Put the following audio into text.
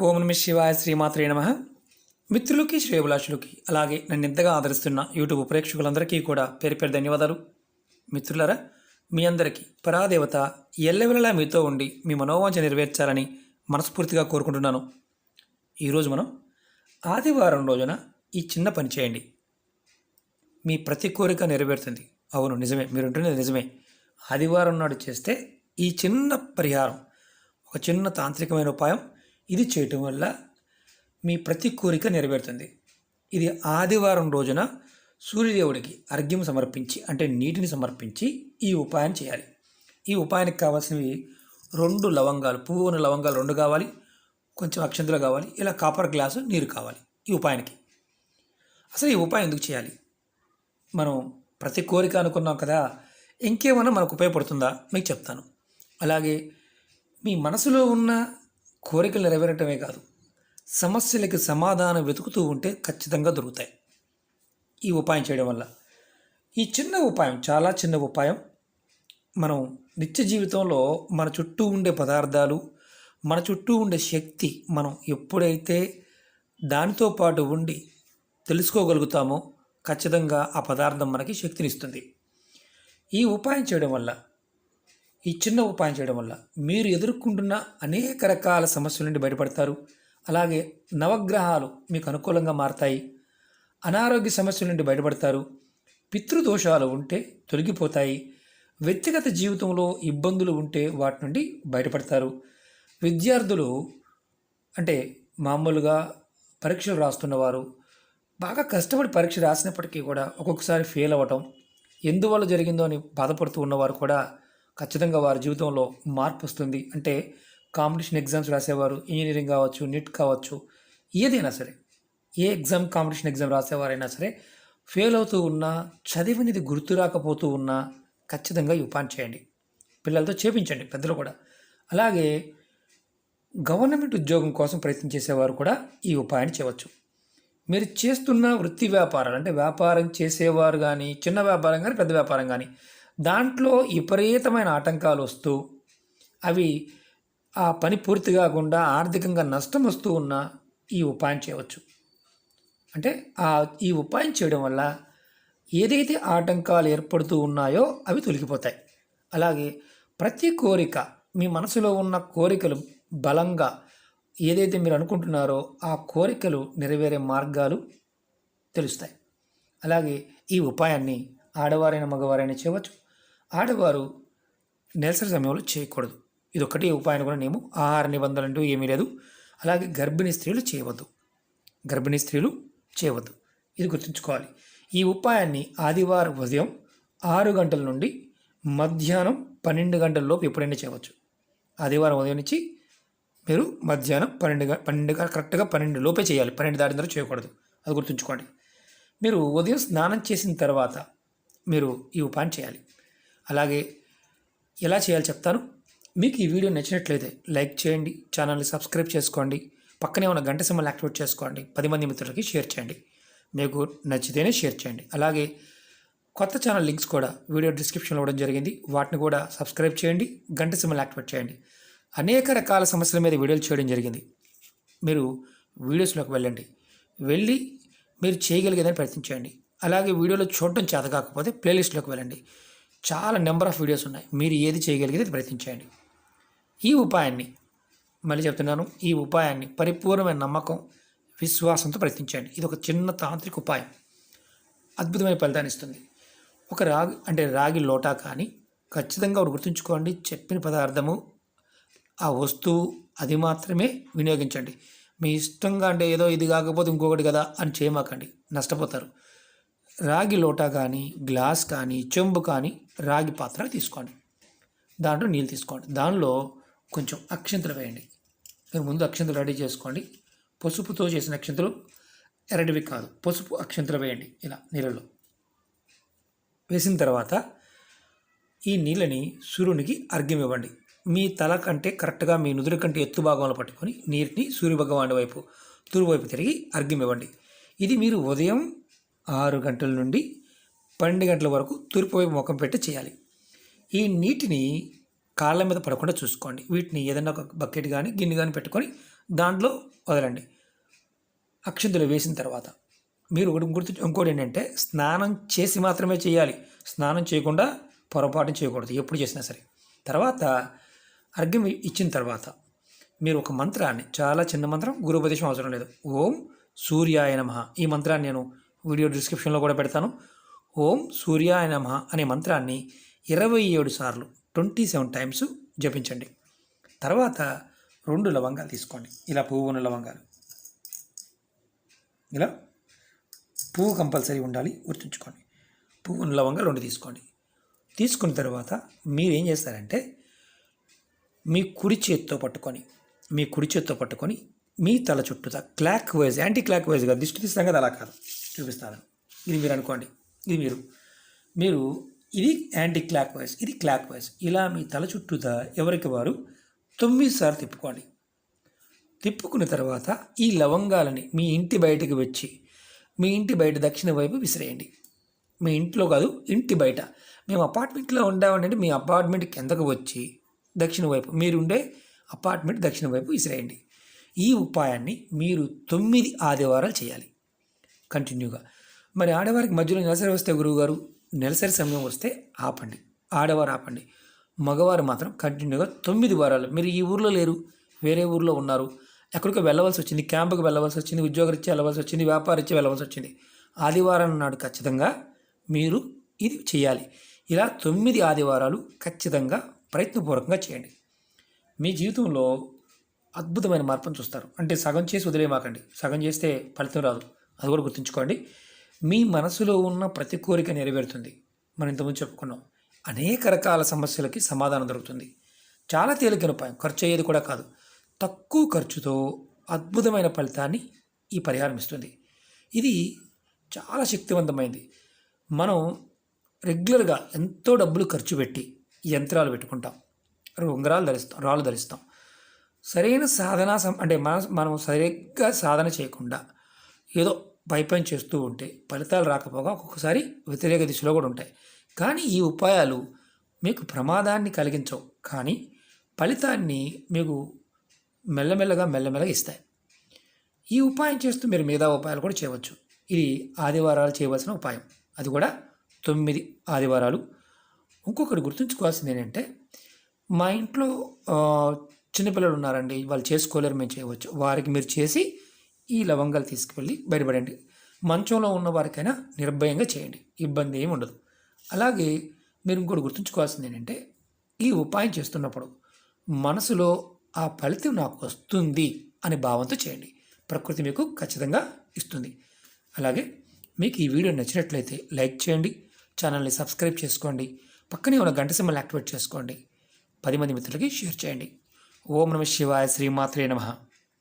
ఓం నమ శివాయ శ్రీమాత్రే నమః. మిత్రులకి శ్రేయోభిలాషులకి అలాగే నన్ను ఎంతగా ఆదరిస్తున్న యూట్యూబ్ ప్రేక్షకులందరికీ కూడా పేరు పేరు ధన్యవాదాలు. మిత్రులారా, మీ అందరికీ పరాదేవత ఎల్లవెల్లలా మీతో ఉండి మీ మనోవాంఛ నెరవేర్చాలని మనస్ఫూర్తిగా కోరుకుంటున్నాను. ఈరోజు మనం ఆదివారం రోజున ఈ చిన్న పని చేయండి. మీ ప్రతి కోరిక నెరవేరుతుంది. అవును, నిజమే, మీరు ఉంటున్నది నిజమే. ఆదివారం నాడు చేస్తే ఈ చిన్న పరిహారం, ఒక చిన్న తాంత్రికమైన ఉపాయం, ఇది చేయటం వల్ల మీ ప్రతి కోరిక నెరవేరుతుంది. ఇది ఆదివారం రోజున సూర్యదేవుడికి అర్ఘ్యం సమర్పించి, అంటే నీటిని సమర్పించి ఈ ఉపాయం చేయాలి. ఈ ఉపాయానికి కావాల్సినవి 2 లవంగాలు, పువ్వున లవంగాలు 2 కావాలి, కొంచెం అక్షంతలు కావాలి, ఇలా కాపర్ గ్లాసు నీరు కావాలి ఈ ఉపాయానికి. అసలు ఈ ఉపాయం ఎందుకు చేయాలి? మనం ప్రతి కోరిక అనుకున్నాం కదా, ఇంకేమన్నా మనకు ఉపయోగపడుతుందా మీకు చెప్తాను. అలాగే మీ మనసులో ఉన్న కోరికలు నెరవేరటమే కాదు, సమస్యలకి సమాధానం వెతుకుతూ ఉంటే ఖచ్చితంగా దొరుకుతాయి ఈ ఉపాయం చేయడం వల్ల. ఈ చిన్న ఉపాయం, చాలా చిన్న ఉపాయం, మనం నిత్య జీవితంలో మన చుట్టూ ఉండే పదార్థాలు, మన చుట్టూ ఉండే శక్తి, మనం ఎప్పుడైతే దానితో పాటు ఉండి తెలుసుకోగలుగుతామో ఖచ్చితంగా ఆ పదార్థం మనకి శక్తినిస్తుంది. ఈ ఉపాయం చేయడం వల్ల, ఈ చిన్న ఉపాయం చేయడం వల్ల మీరు ఎదుర్కొంటున్న అనేక రకాల సమస్యల నుండి బయటపడతారు. అలాగే నవగ్రహాలు మీకు అనుకూలంగా మారతాయి. అనారోగ్య సమస్యల నుండి బయటపడతారు. పితృదోషాలు ఉంటే తొలగిపోతాయి. వ్యక్తిగత జీవితంలో ఇబ్బందులు ఉంటే వాటి నుండి బయటపడతారు. విద్యార్థులు, అంటే మామూలుగా పరీక్షలు రాస్తున్నవారు, బాగా కష్టపడి పరీక్ష రాసినప్పటికీ కూడా ఒక్కొక్కసారి ఫెయిల్ అవ్వటం, ఎందువల్ల జరిగిందో అని బాధపడుతూ ఉన్నవారు కూడా ఖచ్చితంగా వారి జీవితంలో మార్పు వస్తుంది. అంటే కాంపిటీషన్ ఎగ్జామ్స్ రాసేవారు, ఇంజనీరింగ్ కావచ్చు, నీట్ కావచ్చు, ఏదైనా సరే, ఏ ఎగ్జామ్, కాంపిటీషన్ ఎగ్జామ్ రాసేవారైనా సరే ఫెయిల్ అవుతూ ఉన్నా, చదివినది గుర్తు రాకపోతూ ఉన్నా ఖచ్చితంగా ఈ ఉపాయం చేయండి. పిల్లలతో చేపించండి, పెద్దలు కూడా. అలాగే గవర్నమెంట్ ఉద్యోగం కోసం ప్రయత్నం చేసేవారు కూడా ఈ ఉపాయాన్ని చేయవచ్చు. మీరు చేస్తున్న వృత్తి వ్యాపారాలు, అంటే వ్యాపారం చేసేవారు కానీ, చిన్న వ్యాపారం కానీ, పెద్ద వ్యాపారం కానీ, దాంట్లో విపరీతమైన ఆటంకాలు వస్తూ అవి ఆ పని పూర్తి కాకుండా ఆర్థికంగా నష్టం వస్తూ ఉన్న ఈ ఉపాయం చేయవచ్చు. అంటే ఈ ఉపాయం చేయడం వల్ల ఏదైతే ఆటంకాలు ఏర్పడుతూ ఉన్నాయో అవి తొలగిపోతాయి. అలాగే ప్రతి కోరిక, మీ మనసులో ఉన్న కోరికలు బలంగా ఏదైతే మీరు అనుకుంటున్నారో ఆ కోరికలు నెరవేరే మార్గాలు తెలుస్తాయి. అలాగే ఈ ఉపాయాన్ని ఆడవారైన మగవారైనా చేయవచ్చు. ఆడవారు నెలసరి సమయంలో చేయకూడదు. ఇది ఒకటి ఉపాయం కూడా నియమం. ఆహార నిబంధనలు అంటూ ఏమీ లేదు. అలాగే గర్భిణీ స్త్రీలు చేయవద్దు. ఇది గుర్తుంచుకోవాలి. ఈ ఉపాయాన్ని ఆదివారం ఉదయం 6 గంటల నుండి మధ్యాహ్నం 12 గంటల లోపు ఎప్పుడైనా చేయవచ్చు. ఆదివారం ఉదయం నుంచి మీరు మధ్యాహ్నం 12 కరెక్ట్గా 12 లోపే చేయాలి. 12 దాటిన తర్వాత చేయకూడదు, అది గుర్తుంచుకోండి. మీరు ఉదయం స్నానం చేసిన తర్వాత మీరు ఈ ఉపాయం చేయాలి. అలాగే ఎలా చేయాలి చెప్తాను. మీకు ఈ వీడియో నచ్చినట్లయితే లైక్ చేయండి, ఛానల్ని సబ్స్క్రైబ్ చేసుకోండి, పక్కనే ఉన్న గంట సింబల్ యాక్టివేట్ చేసుకోండి, 10 మంది మిత్రులకి షేర్ చేయండి. మీకు నచ్చితేనే షేర్ చేయండి. అలాగే కొత్త ఛానల్ లింక్స్ కూడా వీడియో డిస్క్రిప్షన్లో ఇవ్వడం జరిగింది, వాటిని కూడా సబ్స్క్రైబ్ చేయండి, గంట సింబల్ యాక్టివేట్ చేయండి. అనేక రకాల సమస్యల మీద వీడియోలు చేయడం జరిగింది. మీరు వీడియోస్లోకి వెళ్ళి మీరు చేయగలిగేదని ప్రయత్నించండి. అలాగే వీడియోలో చూడటం చేత కాకపోతే ప్లేలిస్ట్లోకి వెళ్ళండి, చాలా నెంబర్ ఆఫ్ వీడియోస్ ఉన్నాయి. మీరు ఏది చేయగలిగేది ప్రయత్నించండి. ఈ ఉపాయాన్ని, మళ్ళీ చెప్తున్నాను, ఈ ఉపాయాన్ని పరిపూర్ణమైన నమ్మకం, విశ్వాసంతో ప్రయత్నించండి. ఇది ఒక చిన్న తాంత్రిక ఉపాయం, అద్భుతమైన ఫలితాన్ని ఇస్తుంది. ఒక రాగి లోటా కానీ ఖచ్చితంగా ఒకటి గుర్తుంచుకోండి, చెప్పిన పదార్థము, ఆ వస్తువు, అది మాత్రమే వినియోగించండి. మీ ఇష్టంగా, అంటే ఏదో ఇది కాకపోతే ఇంకొకటి కదా అని చేయమాకండి, నష్టపోతారు. రాగి లోటా కానీ, గ్లాస్ కానీ, చెంబు కానీ, రాగి పాత్ర తీసుకోండి, దాంట్లో నీళ్ళు తీసుకోండి, దానిలో కొంచెం అక్షంతలు వేయండి. మీరు ముందు అక్షంతలు రెడీ చేసుకోండి. పసుపుతో చేసిన అక్షంతలు, ఎర్రటివి కాదు, పసుపు అక్షంతలు వేయండి ఇలా నీళ్ళలో. వేసిన తర్వాత ఈ నీళ్ళని సూర్యునికి అర్ఘ్యం ఇవ్వండి. మీ తల కంటే కరెక్ట్గా మీ నుదురు కంటే ఎత్తు భాగంలో పట్టుకొని నీటిని సూర్యభగవానుడి వైపు, తూర్పు వైపు తిరిగి అర్ఘ్యం ఇవ్వండి. ఇది మీరు ఉదయం 6 గంటల నుండి 12 గంటల వరకు తూర్పు వైపు ముఖం పెట్టి చేయాలి. ఈ నీటిని కాళ్ళ మీద పడకుండా చూసుకోండి. వీటిని ఏదైనా ఒక బకెట్ కానీ గిన్నె కానీ పెట్టుకొని దాంట్లో వదలండి. అక్షింతలు వేసిన తర్వాత మీరు ఇంకోటి ఏంటంటే స్నానం చేసి మాత్రమే చేయాలి. స్నానం చేయకుండా పొరపాటు చేయకూడదు ఎప్పుడు చేసినా సరే. తర్వాత అర్ఘ్యం ఇచ్చిన తర్వాత మీరు ఒక మంత్రాన్ని, చాలా చిన్న మంత్రం, గురుపదేశం అవసరం లేదు, ఓం సూర్యాయ నమః, ఈ మంత్రాన్ని నేను వీడియో డిస్క్రిప్షన్లో కూడా పెడతాను. ఓం సూర్యాయ నమః అనే మంత్రాన్ని 27 సార్లు 27 టైమ్స్ జపించండి. తర్వాత 2 లవంగాలు తీసుకోండి, ఇలా పువ్వు ఉన్న లవంగాలు. ఇలా పువ్వు కంపల్సరీ ఉండాలి, గుర్తుంచుకోండి. పువ్వు ఉన్న లవంగాలు 2 తీసుకోండి. తీసుకున్న తర్వాత మీరు ఏం చేస్తారంటే మీ కుడి చేత్తో పట్టుకొని మీ తల చుట్టూతా క్లాక్ వైజ్, యాంటీ క్లాక్ వైజ్గా దిష్టి తీస్తాం కదా, అలా కాదు, చూపిస్తాను. ఇది మీరు అనుకోండి, ఇది మీరు ఇది యాంటీ క్లాక్ వైజ్, ఇది క్లాక్ వైజ్, ఇలా మీ తల చుట్టూతా ఎవరికి వారు 9 సార్లు తిప్పుకోండి. తిప్పుకున్న తర్వాత ఈ లవంగాలని మీ ఇంటి బయటకు వచ్చి మీ ఇంటి బయట దక్షిణ వైపు విసిరేయండి. మీ ఇంట్లో కాదు, ఇంటి బయట. మేము అపార్ట్మెంట్లో ఉండామంటే మీ అపార్ట్మెంట్ కిందకు వచ్చి దక్షిణ వైపు, మీరుండే అపార్ట్మెంట్ దక్షిణ వైపు విసిరేయండి. ఈ ఉపాయాన్ని మీరు 9 ఆదివారాలు చేయాలి కంటిన్యూగా. మరి ఆడవారికి మధ్యలో నెలసరి వస్తే గురువుగారు, నెలసరి సమయం వస్తే ఆపండి, ఆడవారు ఆపండి. మగవారు మాత్రం కంటిన్యూగా 9 వారాలు. మీరు ఈ ఊర్లో లేరు, వేరే ఊర్లో ఉన్నారు, ఎక్కడికో వెళ్ళవలసి వచ్చింది, క్యాంపుకి వెళ్ళవలసి వచ్చింది, ఉద్యోగరీత్యా వెళ్ళవలసి వచ్చింది, వ్యాపారరీత్యా వెళ్ళవలసి వచ్చింది, ఆదివారం నాడు ఖచ్చితంగా మీరు ఇది చేయాలి. ఇలా 9 ఆదివారాలు ఖచ్చితంగా ప్రయత్నపూర్వకంగా చేయండి. మీ జీవితంలో అద్భుతమైన మార్పును చూస్తారు. అంటే సగం చేసి వదిలేమాకండి, సగం చేస్తే ఫలితం రాదు, అది కూడా గుర్తుంచుకోండి. మీ మనసులో ఉన్న ప్రతి కోరిక నెరవేరుతుంది. మనం ఇంతకుముందు చెప్పుకున్నాం, అనేక రకాల సమస్యలకి సమాధానం దొరుకుతుంది. చాలా తేలికైన ఉపాయం, ఖర్చు అయ్యేది కూడా కాదు. తక్కువ ఖర్చుతో అద్భుతమైన ఫలితాన్ని ఈ పరిహారం ఇస్తుంది. ఇది చాలా శక్తివంతమైంది. మనం రెగ్యులర్గా ఎంతో డబ్బులు ఖర్చు పెట్టి యంత్రాలు పెట్టుకుంటాం, ఉంగరాలు ధరిస్తాం, రాళ్ళు ధరిస్తాం. సరైన సాధన అంటే మనం సరిగ్గా సాధన చేయకుండా ఏదో పైపైన చేస్తూ ఉంటే ఫలితాలు రాకపోగా ఒక్కొక్కసారి వ్యతిరేక దిశలో కూడా ఉంటాయి. కానీ ఈ ఉపాయాలు మీకు ప్రమాదాన్ని కలిగించవు, కానీ ఫలితాన్ని మీకు మెల్లమెల్లగా ఇస్తాయి. ఈ ఉపాయం చేస్తూ మీరు మిగతా ఉపాయాలు కూడా చేయవచ్చు. ఇది ఆదివారాలు చేయవలసిన ఉపాయం, అది కూడా 9 ఆదివారాలు. ఇంకొకటి గుర్తుంచుకోవాల్సింది ఏంటంటే, మా ఇంట్లో చిన్నపిల్లలు ఉన్నారండి, వాళ్ళు చేసుకోలేరు, మేము చేయవచ్చు. వారికి మీరు చేసి ఈ లవంగాలు తీసుకువెళ్ళి బయటపడండి. మంచంలో ఉన్న వారికైనా నిర్భయంగా చేయండి, ఇబ్బంది ఏమి ఉండదు. అలాగే మీరు ఇంకోటి గుర్తుంచుకోవాల్సింది ఏంటంటే, ఈ ఉపాయం చేస్తున్నప్పుడు మనసులో ఆ ఫలితం నాకు వస్తుంది అనే భావంతో చేయండి, ప్రకృతి మీకు ఖచ్చితంగా ఇస్తుంది. అలాగే మీకు ఈ వీడియో నచ్చినట్లయితే లైక్ చేయండి, ఛానల్ని సబ్స్క్రైబ్ చేసుకోండి, పక్కనే ఉన్న గంట సింబల్ యాక్టివేట్ చేసుకోండి, 10 మంది మిత్రులకి షేర్ చేయండి. ఓం నమః శివాయ, శ్రీమాత్రే నమః.